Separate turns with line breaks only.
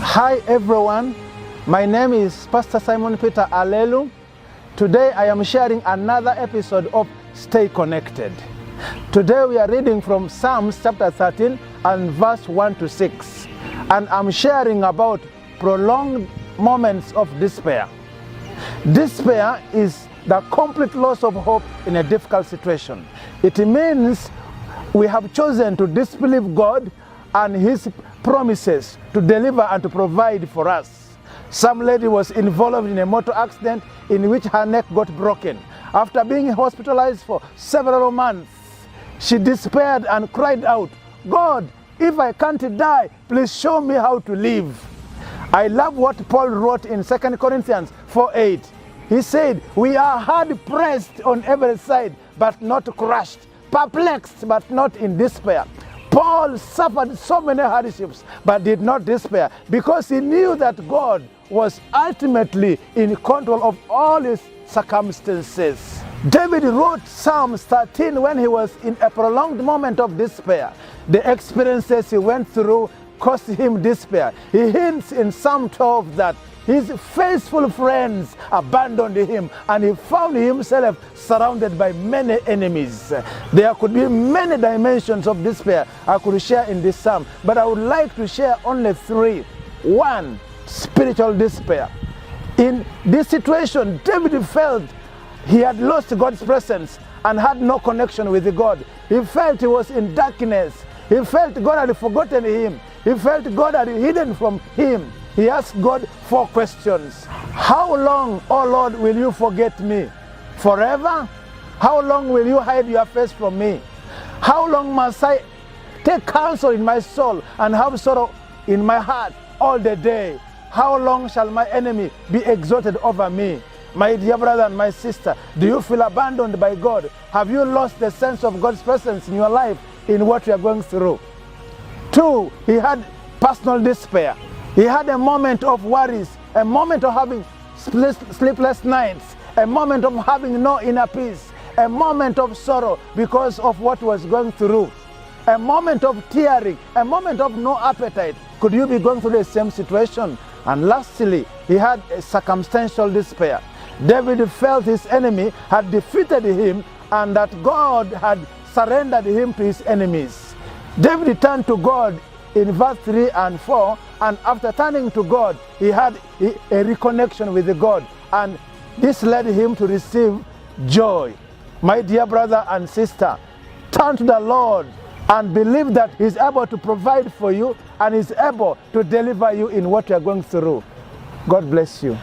Hi everyone, my name is Pastor Simon Peter Alelu. Today I am sharing another episode of Stay Connected. Today we are reading from Psalms chapter 13 and verse 1 to 6. And I'm sharing about prolonged moments of despair. Despair is the complete loss of hope in a difficult situation. It means we have chosen to disbelieve God and His promises to deliver and to provide for us. Some lady was involved in a motor accident in which her neck got broken. After being hospitalized for several months, she despaired and cried out, "God, if I can't die, please show me how to live." I love what Paul wrote in 2 Corinthians 4:8. He said, "We are hard pressed on every side, but not crushed, perplexed, but not in despair." Paul suffered so many hardships, but did not despair because he knew that God was ultimately in control of all his circumstances. David wrote Psalms 13 when he was in a prolonged moment of despair. The experiences he went through caused him despair. He hints in Psalm 12 that his faithful friends abandoned him and he found himself surrounded by many enemies. There could be many dimensions of despair I could share in this psalm, but I would like to share only three. One, spiritual despair. In this situation, David felt he had lost God's presence and had no connection with God. He felt he was in darkness. He felt God had forgotten him. He felt God had hidden from him. He asked God 4 questions. How long, O Lord, will you forget me? Forever? How long will you hide your face from me? How long must I take counsel in my soul and have sorrow in my heart all the day? How long shall my enemy be exalted over me? My dear brother and my sister, do you feel abandoned by God? Have you lost the sense of God's presence in your life in what you are going through? 2, he had personal despair. He had a moment of worries, a moment of having sleepless nights, a moment of having no inner peace, a moment of sorrow because of what was going through, a moment of tearing, a moment of no appetite. Could you be going through the same situation? And lastly, he had a circumstantial despair. David felt his enemy had defeated him and that God had surrendered him to his enemies. David turned to God in verse 3 and 4, and after turning to God, he had a reconnection with God, and this led him to receive joy. My dear brother and sister, turn to the Lord and believe that He's able to provide for you and is able to deliver you in what you are going through. God bless you.